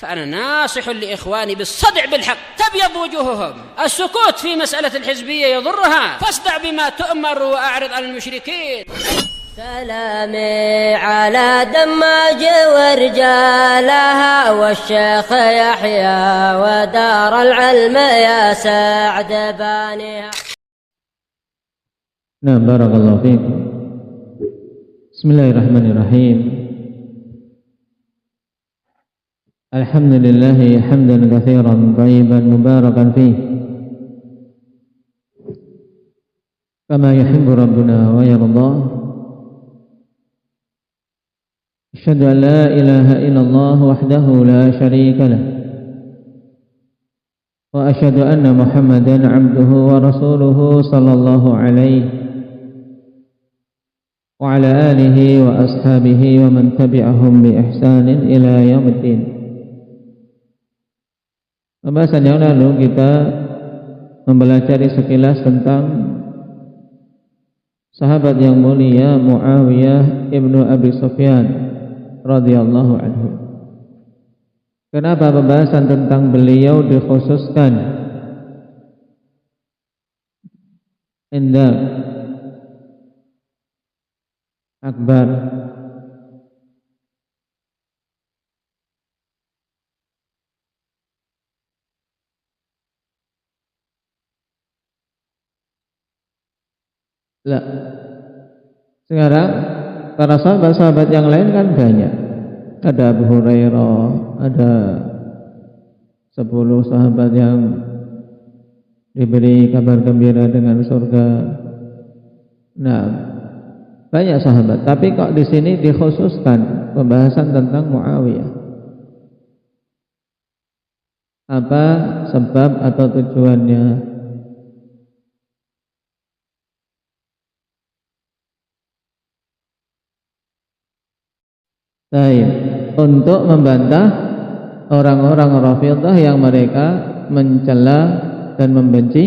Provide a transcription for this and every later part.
فأنا ناصح لإخواني بالصدع بالحق تبيض وجوههم. السكوت في مسألة الحزبية يضرها، فاصدع بما تؤمر وأعرض عن المشركين. سلامي على دماج ورجالها والشيخ يحيى ودار العلم يا سعد بانيها. نعم بارك الله فيكم. بسم الله الرحمن الرحيم. الحمد لله حمدا كثيرا طيبا مباركا فيه كما يحب ربنا ويرضى. أشهد أن لا إله إلا الله وحده لا شريك له وأشهد أن محمدا عبده ورسوله صلى الله عليه وعلى آله وأصحابه ومن تبعهم بإحسان إلى يوم الدين. Pembahasan yang lalu kita mempelajari sekilas tentang sahabat yang mulia Muawiyah ibnu Abi Sufyan radhiyallahu anhu. Kenapa pembahasan tentang beliau dikhususkan? Indah Akbar sekarang para sahabat-sahabat yang lain kan banyak. Ada Abu Hurairah, ada 10 sahabat yang diberi kabar gembira dengan surga. Nah, banyak sahabat. Tapi kok di sini dikhususkan pembahasan tentang Muawiyah? Apa sebab atau tujuannya? Untuk membantah orang-orang Rafidhah yang mereka mencela dan membenci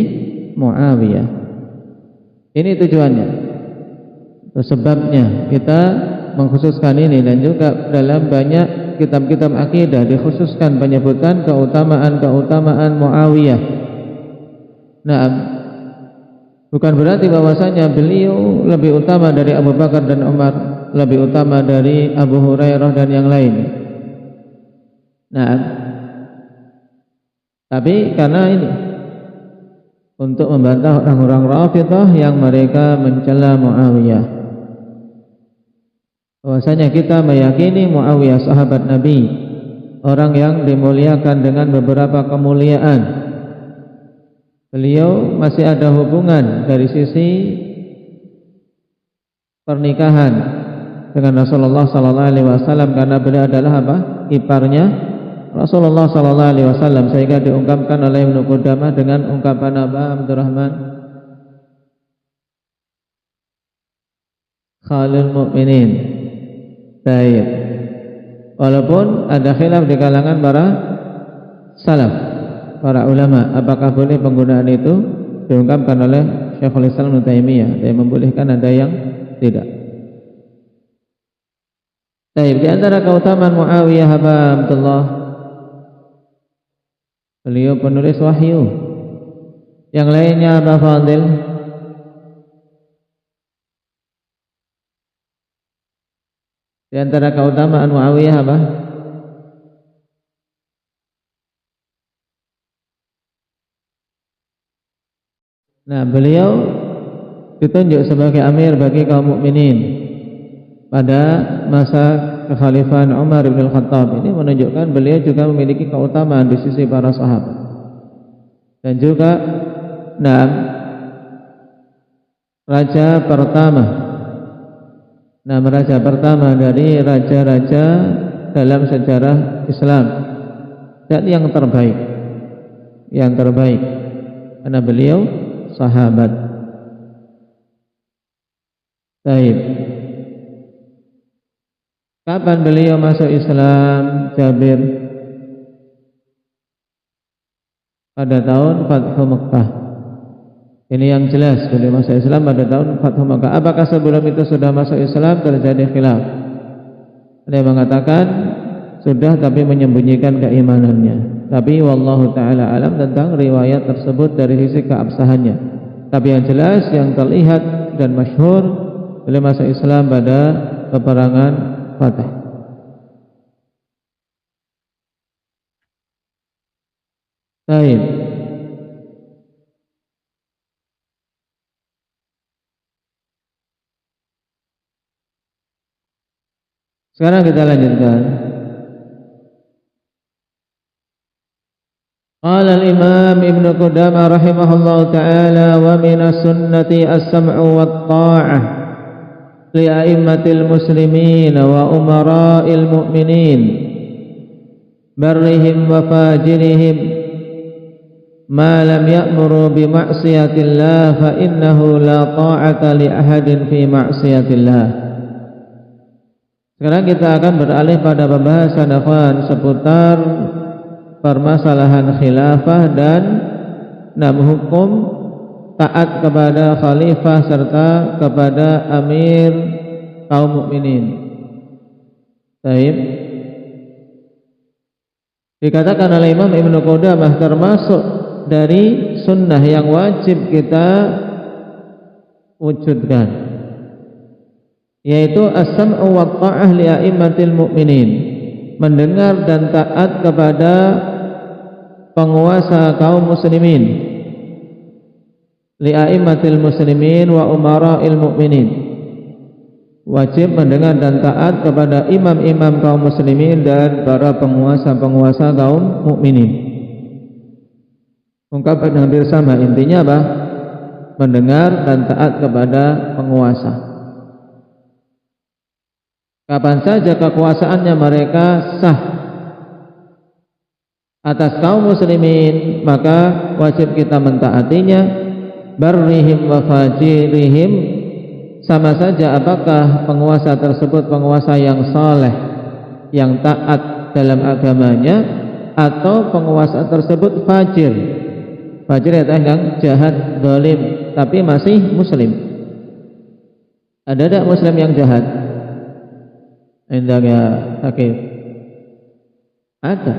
Muawiyah. Ini tujuannya, itu sebabnya kita mengkhususkan ini. Dan juga dalam banyak kitab-kitab akidah dikhususkan penyebutkan keutamaan Muawiyah. Nah, bukan berarti bahwasanya beliau lebih utama dari Abu Bakar dan Umar, lebih utama dari Abu Hurairah dan yang lain. Nah, tapi karena ini untuk membantah orang-orang Rafidhah yang mereka mencela Muawiyah, bahwasanya kita meyakini Muawiyah sahabat Nabi, orang yang dimuliakan dengan beberapa kemuliaan. Beliau masih ada hubungan dari sisi pernikahan dengan Rasulullah sallallahu alaihi wasallam, karena beliau adalah apa? Iparnya Rasulullah sallallahu alaihi wasallam, sehingga diungkapkan oleh Ibnu Qudamah dengan ungkapan apa, Abdurrahman? Khalil Mukminin. Baik. Walaupun ada khilaf di kalangan para salaf, para ulama, apakah boleh penggunaan itu diungkapkan oleh Syekhul Islam Ibnu Taimiyah. Ada yang membolehkan, ada yang tidak. Baik, di antara keutamaan Muawiyah apa Abdullah? Beliau penulis wahyu. Yang lainnya apa Fadil? Di antara keutamaan Muawiyah apa? Nah, beliau ditunjuk sebagai amir bagi kaum mukminin pada masa kekhalifahan Umar bin Khattab. Ini menunjukkan beliau juga memiliki keutamaan di sisi para sahabat. Dan juga raja pertama dari raja-raja dalam sejarah Islam, dan yang terbaik karena beliau sahabat. Baik. Kapan beliau masuk Islam, Jabir? Pada tahun Fathu Makkah. Ini yang jelas, beliau masuk Islam pada tahun Fathu Makkah. Apakah sebelum itu sudah masuk Islam? Terjadi khilaf. Ada yang mengatakan sudah tapi menyembunyikan keimanannya. Tapi wallahu taala alam tentang riwayat tersebut dari sisi keabsahannya. Tapi yang jelas, yang terlihat dan masyhur, beliau masuk Islam pada peperangan Fatah. Baik. Sekarang kita lanjutkan. Qala al-Imam Ibn Qudamah rahimahullahu ta'ala wa minas sunnati as-sam'u wat-ta'ah li a'immatil muslimin wa umara'il mu'minin barrihim wa fajirihim ma lam ya'muru bi ma'siyatillah fa innahu la ta'ata li ahadin fi ma'siyatillah. Sekarang kita akan beralih pada pembahasan akhwan seputar permasalahan khilafah dan hukum taat kepada khalifah serta kepada amir kaum mukminin. Baik. Dikatakan oleh Imam Ibn Qudamah termasuk dari sunnah yang wajib kita wujudkan, yaitu as-sam'u wa ta'ah li a'immatil mu'minin, mendengar dan taat kepada penguasa kaum muslimin, li a'immatil muslimin wa umara'il mu'minin, wajib mendengar dan taat kepada imam-imam kaum muslimin dan para penguasa-penguasa kaum mukminin. Ungkapan hampir sama, intinya apa? Mendengar dan taat kepada penguasa. Kapan saja kekuasaannya mereka sah atas kaum muslimin, maka wajib kita mentaatinya. Barrihim wa fajirihim, sama saja apakah penguasa tersebut penguasa yang saleh, yang taat dalam agamanya, atau penguasa tersebut fajir. Fajir adalah yang jahat, zalim, tapi masih muslim. Ada tak muslim yang jahat? Indahnya sakit. Ada.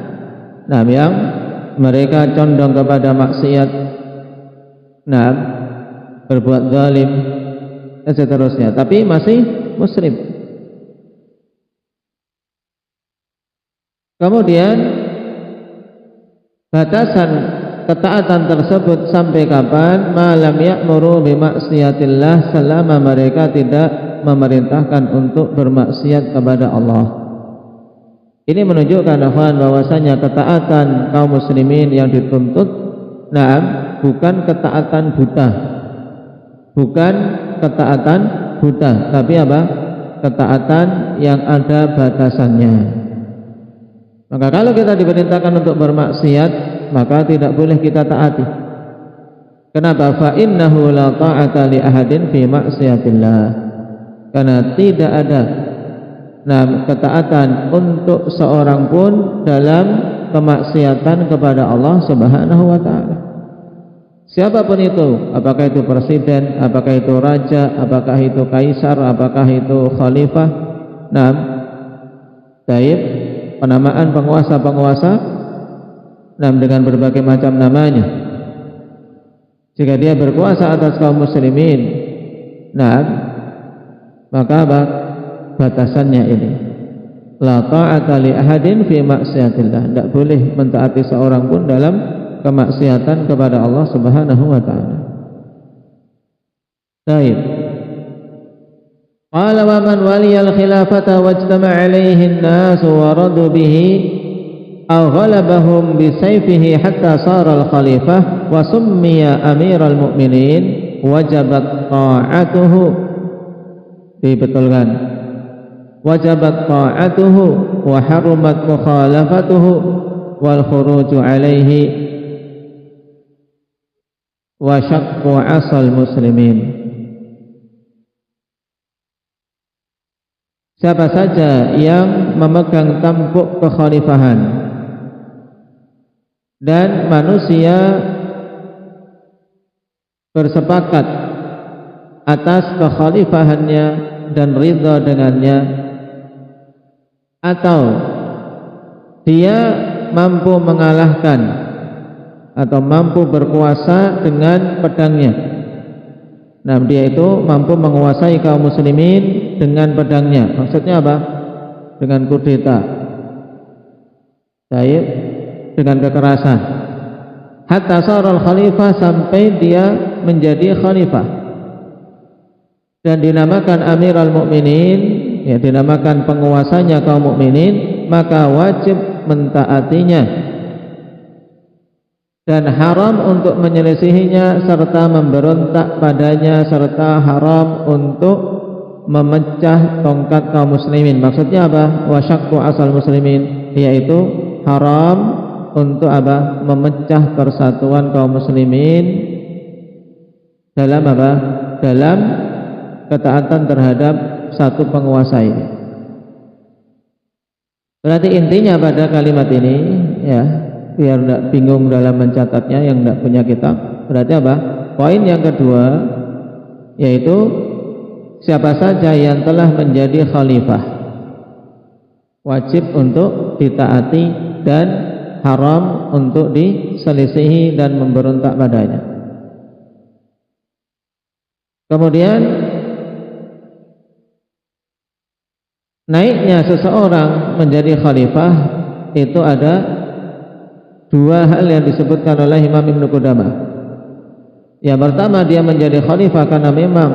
Nah, yang mereka condong kepada maksiat, nah, berbuat zalim dan seterusnya, tapi masih muslim. Kemudian batasan ketaatan tersebut sampai kapan? Malam ya'muru bi maksiatillah, selama mereka tidak memerintahkan untuk bermaksiat kepada Allah. Ini menunjukkan bahwasanya ketaatan kaum muslimin yang dituntut, nah, bukan ketaatan buta, bukan ketaatan buta, tapi apa? Ketaatan yang ada batasannya. Maka kalau kita diperintahkan untuk bermaksiat, maka tidak boleh kita taati. Kenapa? Fa innahu la ta'ata li ahadin fi maksiatillah. Karena tidak ada ketaatan untuk seorang pun dalam kemaksiatan kepada Allah Subhanahu wa taala. Siapapun itu, apakah itu presiden, apakah itu raja, apakah itu kaisar, apakah itu khalifah, taib, penamaan penguasa-penguasa, dengan berbagai macam namanya. Jika dia berkuasa atas kaum muslimin, maka batasannya ini, la ta'ata li ahadin fi maksiatillah, tidak boleh mentaati seorang pun dalam kemaksiatan kepada Allah Subhanahu wa taala. Baik. Qala wa man waliyal khilafata wajtama'a alaihi an-nas wa radu bihi aw ghalabahum bi sayfihi hatta sara al-khalifah wa summiya amiral mu'minin wajabat ta'atuhu. Dibetulkan, wajabat ta'atuhu wa harumat mukhalafatuhu wal khuruju alaihi wa syaqqu asal muslimin. Siapa saja yang memegang tampuk kekhalifahan dan manusia bersepakat atas kekhalifahannya dan ridha dengannya, atau dia mampu mengalahkan atau mampu berkuasa dengan pedangnya. Nah, dia itu mampu menguasai kaum muslimin dengan pedangnya. Maksudnya apa? Dengan kudeta, dengan kekerasan. Hatta sarul khalifah, sampai dia menjadi khalifah dan dinamakan Amirul Mukminin, ya, dinamakan penguasanya kaum mukminin, maka wajib mentaatinya dan haram untuk menyelisihinya serta memberontak padanya, serta haram untuk memecah tongkat kaum muslimin. Maksudnya apa? Wasyaqqu asal muslimin, yaitu haram untuk apa? Memecah persatuan kaum muslimin dalam apa? Dalam ketaatan terhadap satu penguasa ini. Berarti intinya pada kalimat ini, ya, biar tidak bingung dalam mencatatnya yang tidak punya kitab. Berarti apa? Poin yang kedua yaitu siapa saja yang telah menjadi khalifah wajib untuk ditaati dan haram untuk diselisihi dan memberontak padanya. Kemudian naiknya seseorang menjadi khalifah itu ada dua hal yang disebutkan oleh Imam Ibn Qudamah. Yang pertama, dia menjadi khalifah karena memang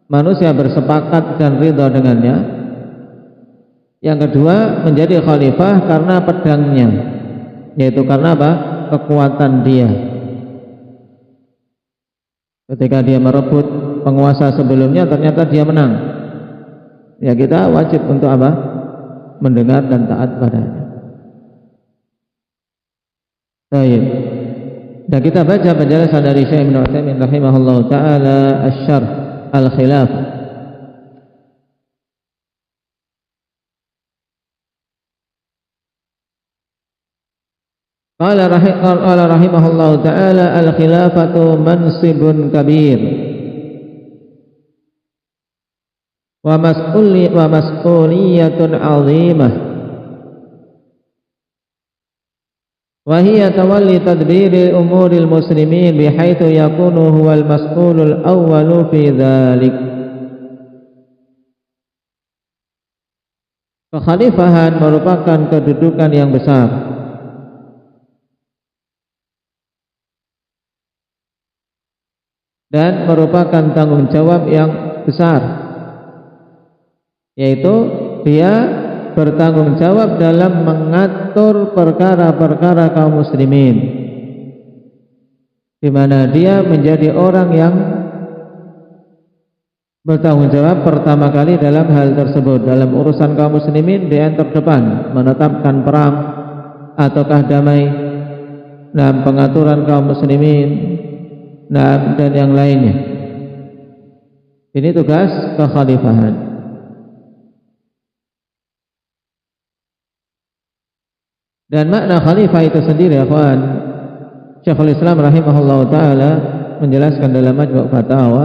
manusia bersepakat dan ridha dengannya. Yang kedua, menjadi khalifah karena pedangnya, yaitu karena apa? Kekuatan dia. Ketika dia merebut penguasa sebelumnya, ternyata dia menang. Ya, kita wajib untuk apa? Mendengar dan taat padanya. Baik. Dan kita baca penjelasan dari Syekh Ibnu Utsaimin rahimahullahu taala Asy-Syarh Al-Khilafah. Qala rahimahullahu taala al-khilafatu mansibun kabir wa mas'uliyatun 'azimah wa hiya tawalli tadbiri umuril muslimin bihaitsu yakunu huwal mas'ulul awwalu fi dzalik. Kekhalifahan merupakan kedudukan yang besar dan merupakan tanggung jawab yang besar, yaitu dia bertanggung jawab dalam mengatur perkara-perkara kaum muslimin, di mana dia menjadi orang yang bertanggung jawab pertama kali dalam hal tersebut. Dalam urusan kaum muslimin dia yang terdepan, menetapkan perang ataukah damai, dalam pengaturan kaum muslimin dan yang lainnya. Ini tugas kekhalifahan. Dan makna khalifah itu sendiri, akhwan, Syekhul Islam rahimahullahu taala menjelaskan dalam Majmu' Fatawa,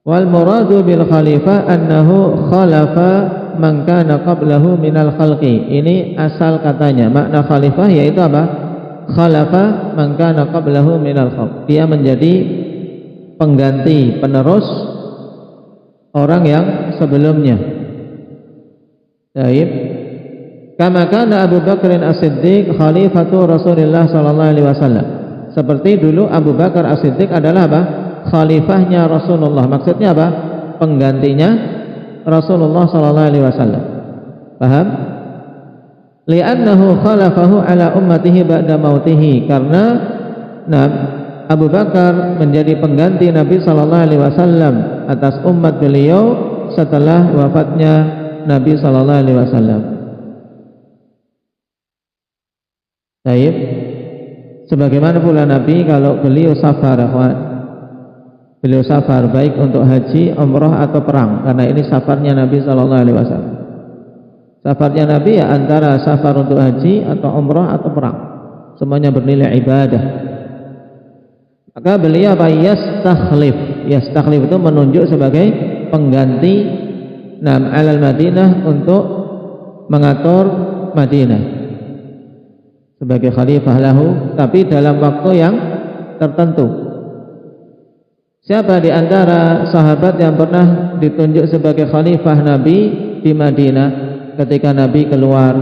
wal muradu bil khalifah annahu khalafa man kana qablahu minal khalqi. Ini asal katanya. Makna khalifah yaitu apa? Khalafa man kana qablahu minal khalq. Dia menjadi pengganti, penerus orang yang sebelumnya. Baik. Kama kana Abu Bakar As-Siddiq khalifatu Rasulullah sallallahu alaihi wasallam. Seperti dulu Abu Bakar As-Siddiq adalah apa? Khalifahnya Rasulullah. Maksudnya apa? Penggantinya Rasulullah sallallahu alaihi wasallam. Paham? Li'annahu khalafahu ala ummatihi ba'da mautihi, karena Abu Bakar menjadi pengganti Nabi sallallahu alaihi wasallam atas umat beliau setelah wafatnya Nabi sallallahu alaihi wasallam. Baik. Sebagaimana pula Nabi kalau beliau safar, beliau safar baik untuk haji, umrah atau perang, karena ini safarnya Nabi sallallahu alaihi wasallam. Safarnya Nabi ya antara safar untuk haji atau umrah atau perang, semuanya bernilai ibadah. Maka beliau apa? Yastakhlif. Yastakhlif itu menunjuk sebagai pengganti alal Madinah untuk mengatur Madinah sebagai khalifah lahu, tapi dalam waktu yang tertentu. Siapa di antara sahabat yang pernah ditunjuk sebagai khalifah Nabi di Madinah ketika Nabi keluar?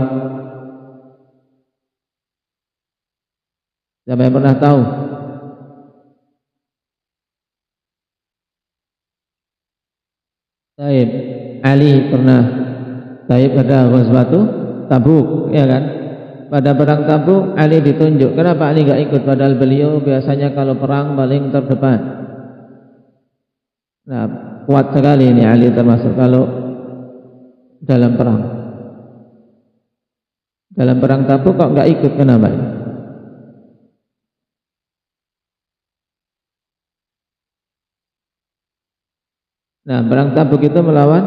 Siapa yang pernah tahu? Taib, Ali pernah. Taib pada Ghazwatu Tabuk, ya kan? Pada perang Tabuk Ali ditunjuk. Kenapa Ali enggak ikut? Padahal beliau biasanya kalau perang paling terdepan. Nah, kuat sekali ini Ali termasuk kalau dalam perang. Dalam perang Tabuk kok enggak ikut, kenapa? Nah, perang Tabuk itu melawan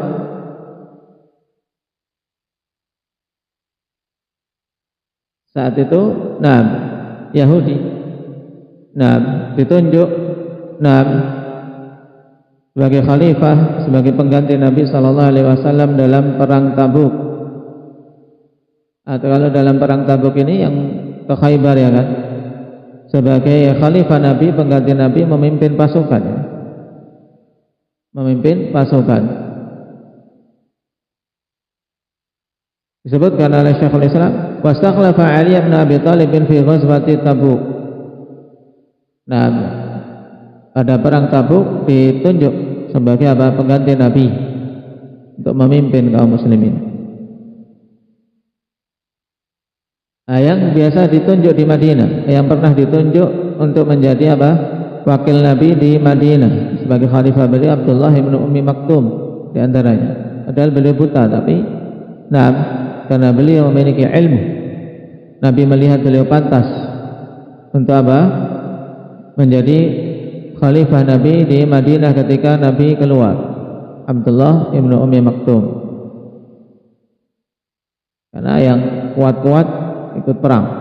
saat itu Yahudi. Ditunjuk sebagai khalifah, sebagai pengganti Nabi sallallahu alaihi wasallam dalam perang Tabuk. Atau kalau dalam perang Tabuk ini yang ke Khaybar, ya kan? Sebagai khalifah Nabi, pengganti Nabi, memimpin pasukan, ya. Memimpin pasukan. Disebutkan oleh Syekhul Islam, wastakhlafa Ali bin Abi Thalib fi ghazwati Tabuk. Nah, pada perang Tabuk ditunjuk sebagai apa? Pengganti Nabi untuk memimpin kaum muslimin. Nah, yang biasa ditunjuk di Madinah, yang pernah ditunjuk untuk menjadi apa? Wakil Nabi di Madinah sebagai khalifah beliau Abdullah bin Ummi Maktum di antaranya. Padahal beliau buta, tapi karena beliau memiliki ilmu, Nabi melihat beliau pantas untuk apa? Menjadi khalifah Nabi di Madinah ketika Nabi keluar. Abdullah bin Ummi Maktum. Karena yang kuat-kuat ikut perang.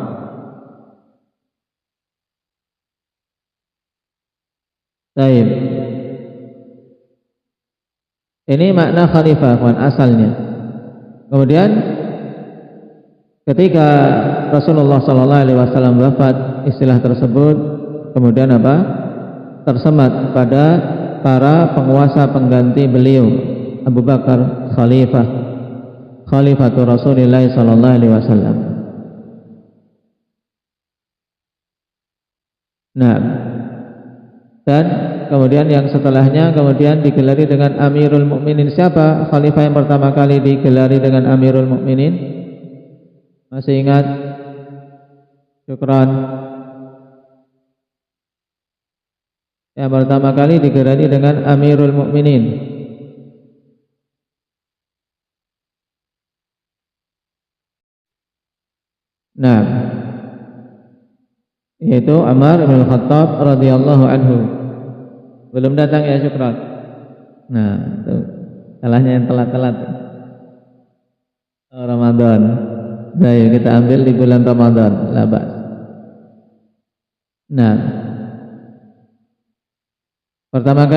Baik. Ini makna khalifah, kawan, asalnya. Kemudian ketika Rasulullah sallallahu alaihi wasallam wafat, istilah tersebut kemudian apa? Tersemat pada para penguasa pengganti beliau. Abu Bakar khalifah, khalifatul Rasulullah sallallahu alaihi wasallam. Dan kemudian yang setelahnya kemudian digelari dengan Amirul Mukminin. Siapa khalifah yang pertama kali digelari dengan Amirul Mukminin? Masih ingat? Syukran. Yang pertama kali digelari dengan Amirul Mukminin. Yaitu Umar bin Khattab radhiyallahu anhu. Belum datang, ya, Syukran. Itu salahnya yang telat-telat. Ramadan. Baik, kita ambil di bulan Ramadan, labas. Yang pertama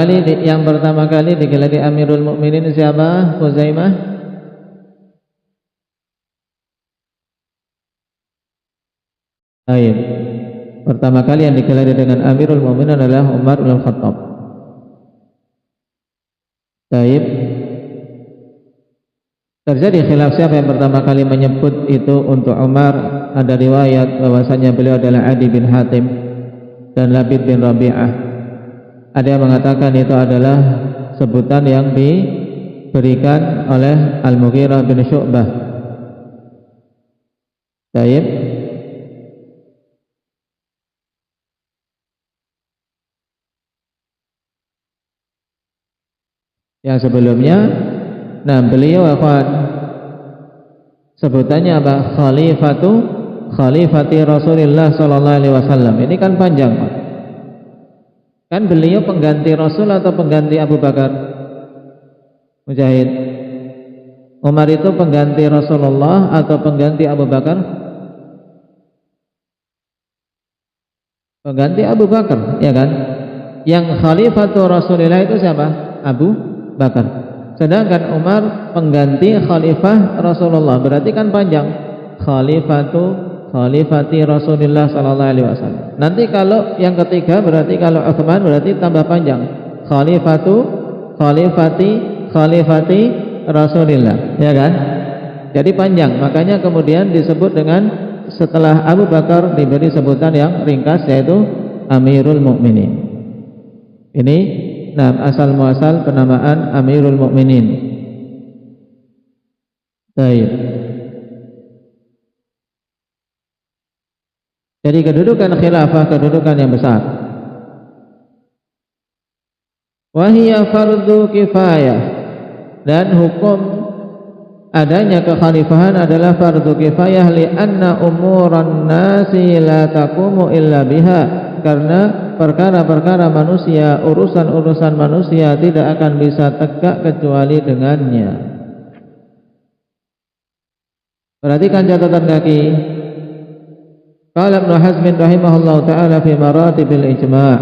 kali digelari Amirul Mukminin siapa? Khuzaimah. Baik. Pertama kali yang digelari dengan Amirul Mukminin adalah Umar bin Khattab. Baik. Terjadi khilaf siapa yang pertama kali menyebut itu untuk Umar. Ada riwayat bahwasanya beliau adalah Adi bin Hatim dan Labid bin Rabi'ah. Ada yang mengatakan itu adalah sebutan yang diberikan oleh Al-Mughirah bin Syu'bah. Baik. Yang sebelumnya, beliau sebutannya apa? Khalifati Rasulullah sallallahu alaihi wasallam. Ini kan panjang, Pak. Kan beliau pengganti Rasul atau pengganti Abu Bakar? Mujahid. Umar itu pengganti Rasulullah atau pengganti Abu Bakar? Pengganti Abu Bakar, ya kan? Yang khalifatu Rasulullah itu siapa? Abu Bakar. Sedangkan Umar pengganti khalifah Rasulullah, berarti kan panjang. Khalifati Rasulullah sallallahu alaihi wasallam. Nanti kalau yang ketiga berarti kalau Utsman berarti tambah panjang. Khalifati Rasulillah, ya kan? Jadi panjang. Makanya kemudian disebut dengan setelah Abu Bakar diberi sebutan yang ringkas yaitu Amirul Mukminin. Ini asal muasal penamaan Amirul Mukminin. Baik. Jadi kedudukan khilafah kedudukan yang besar. Wahiyya fardu kifayah, dan hukum adanya kekhalifahan adalah fardu kifayah li'anna umuran nasi la taqumu illa biha, karena perkara-perkara manusia, urusan-urusan manusia tidak akan bisa tegak kecuali dengannya. Perhatikan catatan kaki. Qala Ibnu Hazm rahimahullahu ta'ala fi maratibil ijma'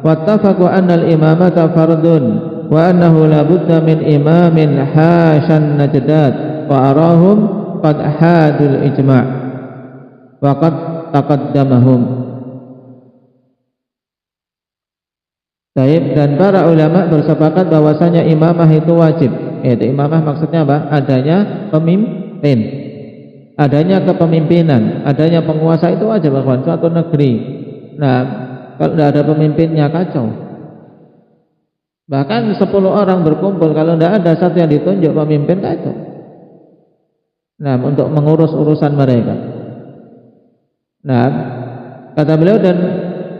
wattafaqu anna al-imamata fardun wa annahu la budda min imamin hasyan najdat wa arahum qad hadul ijma' wa qad taqaddamahum. Baik, dan para ulama bersepakat bahwasanya imamah itu wajib. Yaitu imamah maksudnya apa? Adanya pemimpin, adanya kepemimpinan, adanya penguasa itu wajib kawan, suatu negeri. Nah, kalau tidak ada pemimpinnya kacau. Bahkan 10 orang berkumpul, kalau tidak ada satu yang ditunjuk pemimpin kacau. Nah, untuk mengurus urusan mereka. Nah, kata beliau, dan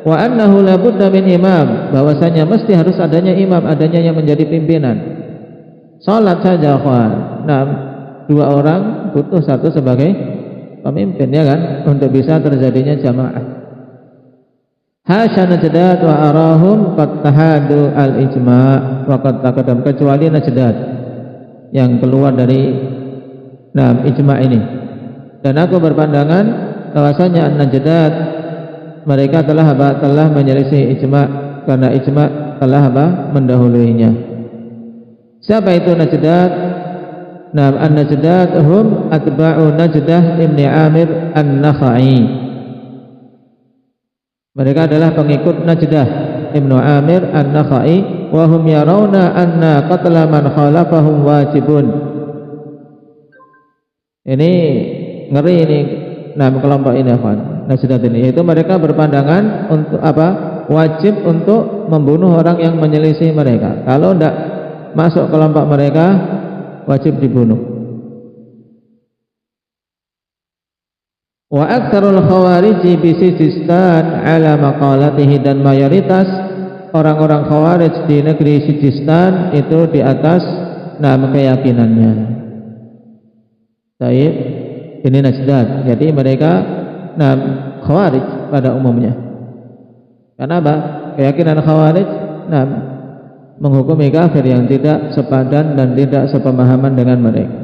wa annahu la budda min imam, bahwasanya mesti harus adanya imam, adanya yang menjadi pimpinan. Salat saja kawan. Nah, 2 orang butuh satu sebagai pemimpin, ya kan, untuk bisa terjadinya jamaah. Hasya najdat wa arahum qad tahadu al-ijma' wa qad taqaddam, kecuali najdat yang keluar dari ijma' ini. Dan aku berpandangan bahwasanya an-najdat mereka telah menyelisih ijma', karena ijma' telah mendahuluinya. Siapa itu najdat? An-najdat hum atba'u Najdah ibni Amir an-Nakhai. Mereka adalah pengikut Najdah ibnu Amir an-Nakhai, wa hum yarawna anna qatla man khalafahum wajibun. Ini ngeri ini kelompok ini kawan, Najdat ini, yaitu mereka berpandangan untuk apa? Wajib untuk membunuh orang yang menyelisih mereka. Kalau tidak masuk kelompok mereka wajib dibunuh. Wa aktsarul khawarij bi Sijistan ala maqalatihi, dan mayoritas orang-orang khawarij di negeri Sijistan itu di atas keyakinannya. Baik, ini Najdat. Jadi mereka khawarij pada umumnya. Karena apa? Keyakinan khawarij menghukumi kafir yang tidak sepadan dan tidak sepemahaman dengan mereka.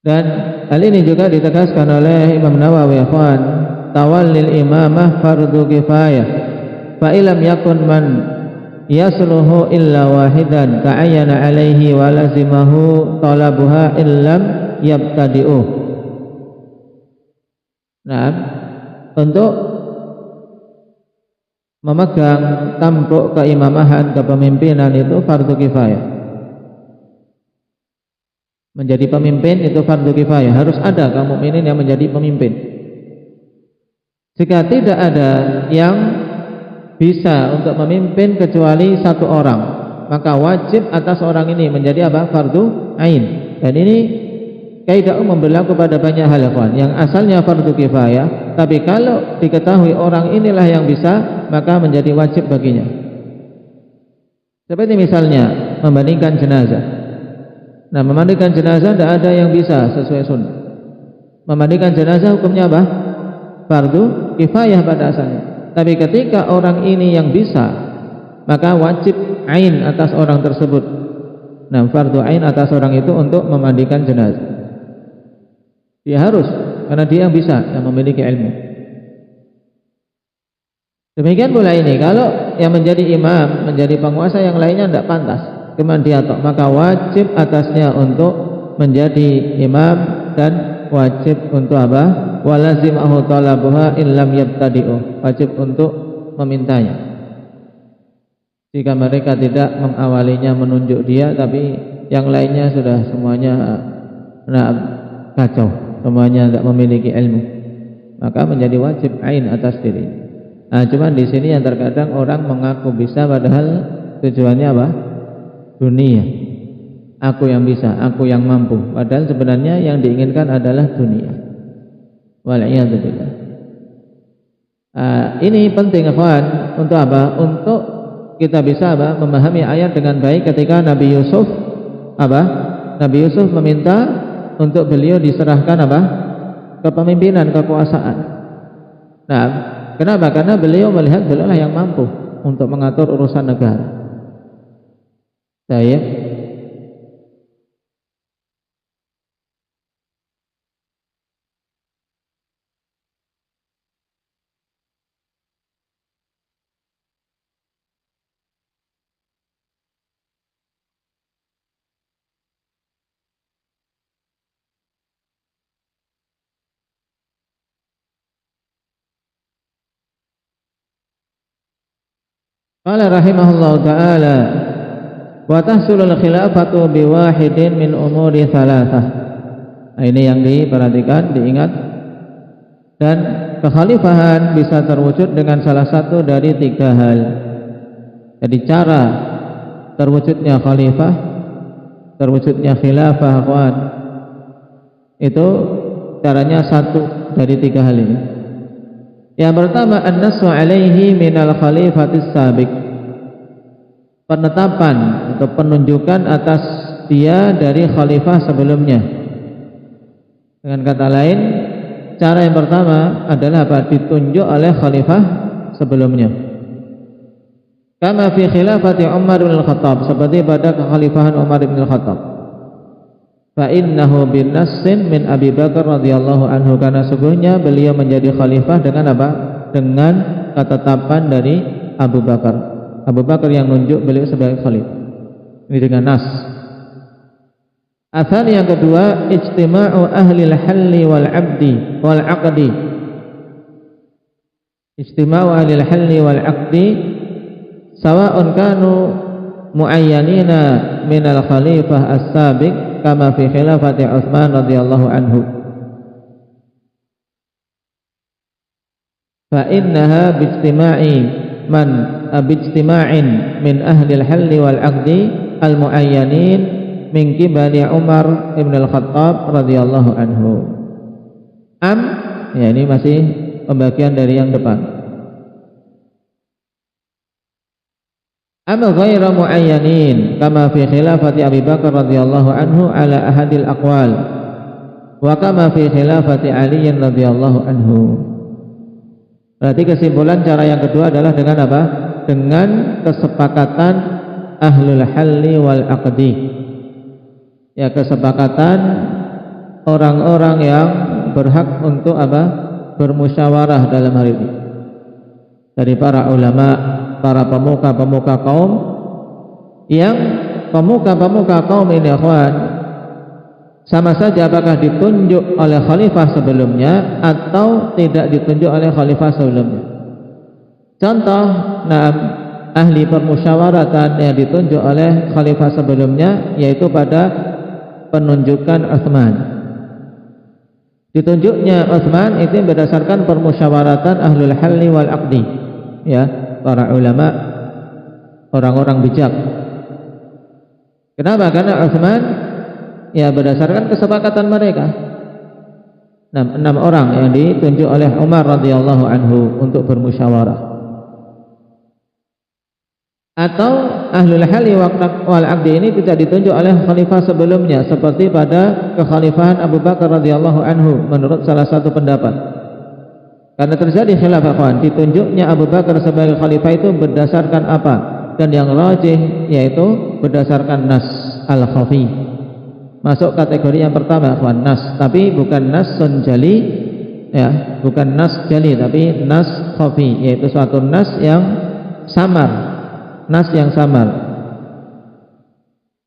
Dan hal ini juga ditegaskan oleh Imam Nawawi, ikhwan, tawallil imamah fardu kifayah, fa ilam yakun man yasluhu illa wahidan ta'ayyana alaihi wa lazimahu talabuha illam yabtadi'uh. Nah, untuk memegang tampuk keimamahan, kepemimpinan itu fardu kifayah. Menjadi pemimpin itu fardu kifayah, harus ada kaum mukminin yang menjadi pemimpin. Jika tidak ada yang bisa untuk memimpin kecuali satu orang, maka wajib atas orang ini menjadi apa? Fardu ain. Dan ini kaidah umum berlaku pada banyak hal, kawan. Yang asalnya fardu kifayah, tapi kalau diketahui orang inilah yang bisa, maka menjadi wajib baginya. Seperti misalnya membandingkan jenazah. Nah, memandikan jenazah tidak ada yang bisa sesuai sunnah. Memandikan jenazah hukumnya apa? Fardu kifayah pada asalnya. Tapi ketika orang ini yang bisa, maka wajib ain atas orang tersebut. Nah, fardu ain atas orang itu untuk memandikan jenazah. Dia harus, karena dia yang bisa, yang memiliki ilmu. Demikian pula ini, kalau yang menjadi imam, menjadi penguasa yang lainnya tidak pantas, cuma dia tok, maka wajib atasnya untuk menjadi imam dan wajib untuk apa? Walazimahu talabuha illam yabtadi'u. Wajib untuk memintanya. Jika mereka tidak mengawalinya menunjuk dia, tapi yang lainnya sudah semuanya kacau, semuanya tidak memiliki ilmu, maka menjadi wajib ain atas diri. Nah, cuman di sini yang terkadang orang mengaku bisa padahal tujuannya apa? Dunia. Aku yang bisa, aku yang mampu. Padahal sebenarnya yang diinginkan adalah dunia. Wal'iyadzubillah. Ini penting, ikhwan, untuk apa? Untuk kita bisa apa? Memahami ayat dengan baik ketika Nabi Yusuf apa? Nabi Yusuf meminta untuk beliau diserahkan apa? Kepemimpinan, kekuasaan. Nah, kenapa? Karena beliau melihat beliau yang mampu untuk mengatur urusan negara. Saya qala rahimahullahu ta'ala wa tahsulul khilafatu biwahidin min umuri thalathah. Nah, ini yang diperhatikan, diingat. Dan kekhalifahan bisa terwujud dengan salah satu dari 3 hal. Jadi cara terwujudnya khalifah, terwujudnya khilafah, kawan, itu caranya satu dari 3 hal ini. Yang pertama, an-nassu alaihi minal khalifatis sabiq. Penetapan atau penunjukan atas dia dari khalifah sebelumnya. Dengan kata lain, cara yang pertama adalah apa? Ditunjuk oleh khalifah sebelumnya. Kama fi khilafati Umar bin Al-Khattab, seperti pada kekhalifahan Umar bin Al-Khattab. Fa innahu bin nassin min Abi Bakar radhiyallahu anhu, karena sungguhnya beliau menjadi khalifah dengan apa? Dengan ketetapan dari Abu Bakar. Abu Bakar yang nunjuk beliau sebagai khalifah. Ini dengan nas. Asal yang kedua, ijtima'u ahli al-halli wal 'abdi wal 'aqdi. Ijtima'u ahli al-halli wal 'aqdi sawa'un kanu muayyanina min al-khalifah as-sabiq kama fi khilafati Utsman radhiyallahu anhu. Fa innaha bijtima'in min ahli al-halli wal 'aqdi al-muayyanin min qibali Umar ibn al-Khattab radhiyallahu anhu. Ya, ini masih pembagian dari yang depan. Ama ghaira muayyanin kama fi khilafati Abi Bakar radhiyallahu anhu ala ahadil aqwal wa kama fi khilafati Ali radhiyallahu anhu. Berarti kesimpulan cara yang kedua adalah dengan apa? Dengan kesepakatan ahlul halli wal aqdi. Ya, kesepakatan orang-orang yang berhak untuk apa? Bermusyawarah dalam hal ini. Dari para ulama, para pemuka-pemuka kaum, yang pemuka-pemuka kaum ini, ikhwan, sama saja apakah ditunjuk oleh khalifah sebelumnya atau tidak ditunjuk oleh khalifah sebelumnya. Contoh, ahli permusyawaratan yang ditunjuk oleh khalifah sebelumnya, yaitu pada penunjukan Utsman. Ditunjuknya Utsman itu berdasarkan permusyawaratan ahlul halli wal aqdi, ya, para ulama, orang-orang bijak. Kenapa? Karena Utsman ya berdasarkan kesepakatan mereka. 6 orang yang ditunjuk oleh Umar radhiyallahu anhu untuk bermusyawarah. Atau ahlul halli wal aqdi ini tidak ditunjuk oleh khalifah sebelumnya, seperti pada kekhalifahan Abu Bakar radhiyallahu anhu menurut salah satu pendapat. Karena terjadi khilaf, kawan, ditunjuknya Abu Bakar sebagai khalifah itu berdasarkan apa? Dan yang rajih yaitu berdasarkan nas al-khafi. masuk kategori yang pertama, ikhwan, nas, tapi bukan nasun jali, ya, bukan nas jali, tapi nas khafi, yaitu suatu nas yang samar, nas yang samar.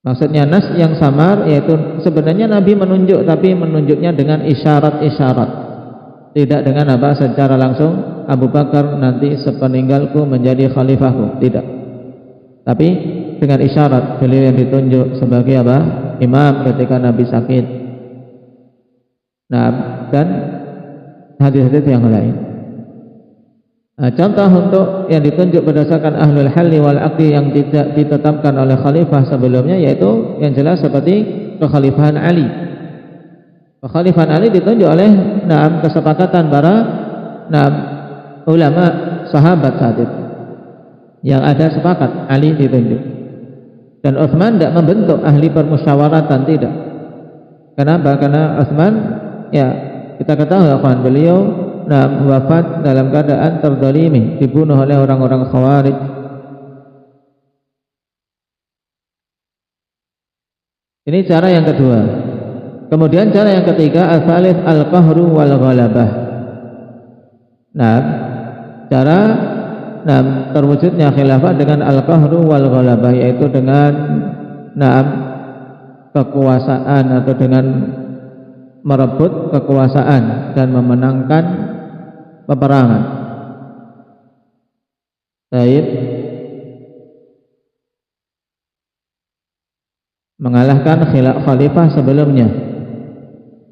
Maksudnya nas yang samar yaitu sebenarnya Nabi menunjuk, tapi menunjuknya dengan isyarat-isyarat, tidak dengan apa secara langsung Abu Bakar nanti sepeninggalku menjadi khalifahku, tidak, tapi dengan isyarat beliau yang ditunjuk sebagai apa, imam ketika Nabi sakit. Nah, dan hadis-hadis yang lain. Nah, contoh untuk yang ditunjuk berdasarkan ahlul halli wal aqdi yang tidak ditetapkan oleh khalifah sebelumnya, yaitu yang jelas seperti kekhalifahan Ali. Kekhalifahan Ali ditunjuk oleh kesepakatan para ulama sahabat saat itu, yang ada sepakat Ali ditunjuk. Dan Utsman tidak membentuk ahli permusyawaratan, tidak. Kenapa? Karena Utsman, ya kita ketahui kan, beliau wafat dalam keadaan terzalimi, dibunuh oleh orang-orang Khawarij. Ini cara yang kedua. Kemudian cara yang ketiga, al-thalits al-qahru wal ghalabah. Cara terwujudnya khilafah dengan al-qahru wal ghalabah, yaitu dengan kekuasaan atau dengan merebut kekuasaan dan memenangkan peperangan. Baik, mengalahkan khalifah sebelumnya.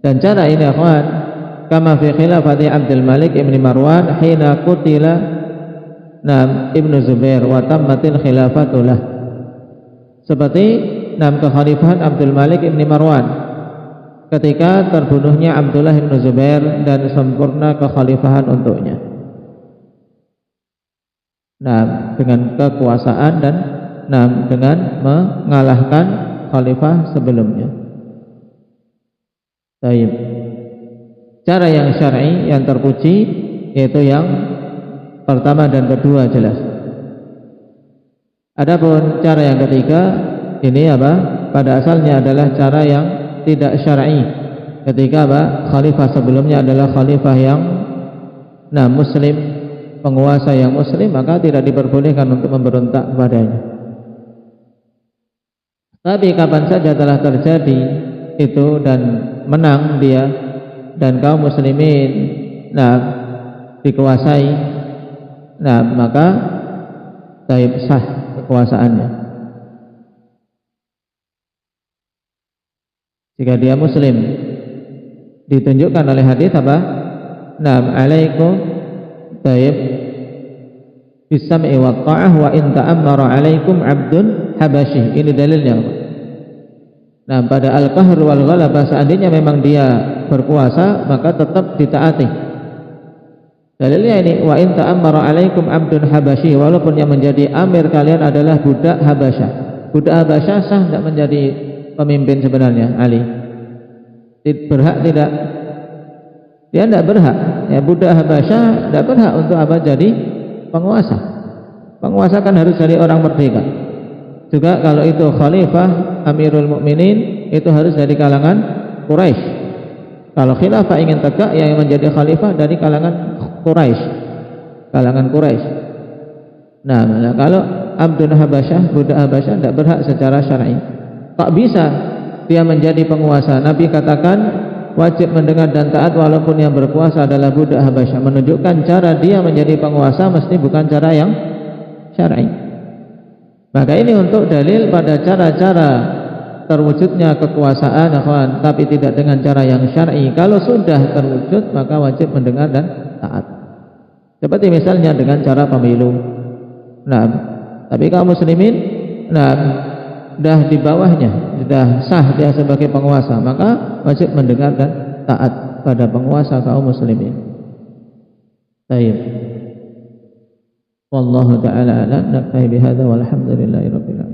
Dan cara ini akhwan, kama fi khilafati Abdul Malik ibn Marwan hina qutila Ibn Zubair wa tammatil khilafatullah. Seperti kekhalifahan Abdul Malik ibn Marwan ketika terbunuhnya Abdullah bin Zubair dan sempurna kekhalifahan untuknya. Dengan kekuasaan dan dengan mengalahkan khalifah sebelumnya. Baik. Cara yang syar'i yang terpuji yaitu yang pertama dan kedua jelas. Adapun cara yang ketiga ini pada asalnya adalah cara yang tidak syar'i, ketika khalifah sebelumnya adalah khalifah yang muslim, penguasa yang muslim, maka tidak diperbolehkan untuk memberontak kepadanya. Tapi kapan saja telah terjadi itu dan menang dia dan kaum muslimin dikuasai, maka sah kekuasaannya. Jika dia muslim, ditunjukkan oleh hadis alaikum bisam'i wa ta'ah wa in ta'ammara alaikum abdun habasyih. Ini dalilnya. Pada al-qahr wal ghalabah, seandainya memang dia berkuasa maka tetap ditaati. Dalilnya ini, wa in ta'ammara alaikum abdun habasyih, walaupun yang menjadi amir kalian adalah budak Habasyah. Budak Habasyah sah tidak menjadi pemimpin sebenarnya Ali. Berhak tidak? Dia tidak berhak. Ya, budak Habasyah tidak berhak untuk jadi penguasa. Penguasa kan harus dari orang merdeka. Juga kalau itu khalifah Amirul Mukminin itu harus dari kalangan Quraisy. Kalau khilafah ingin tegak, yang menjadi khalifah dari kalangan Quraisy. Kalangan Quraisy. Kalau Abdul Habasyah, budak Habasyah tidak berhak secara syar'i. Tak bisa dia menjadi penguasa. Nabi katakan wajib mendengar dan taat walaupun yang berkuasa adalah budak Habasyah. Menunjukkan cara dia menjadi penguasa mesti bukan cara yang syar'i. Maka ini untuk dalil pada cara-cara terwujudnya kekuasaan, tapi tidak dengan cara yang syar'i. Kalau sudah terwujud maka wajib mendengar dan taat. Seperti misalnya dengan cara pemilu. Tapi kaum muslimin sudah di bawahnya, sudah sah dia sebagai penguasa, maka wajib mendengar dan taat pada penguasa kaum muslimin. Baik. Wallahu ta'ala a'lam. Naktafi bihadza walhamdulillahi rabbil alamin.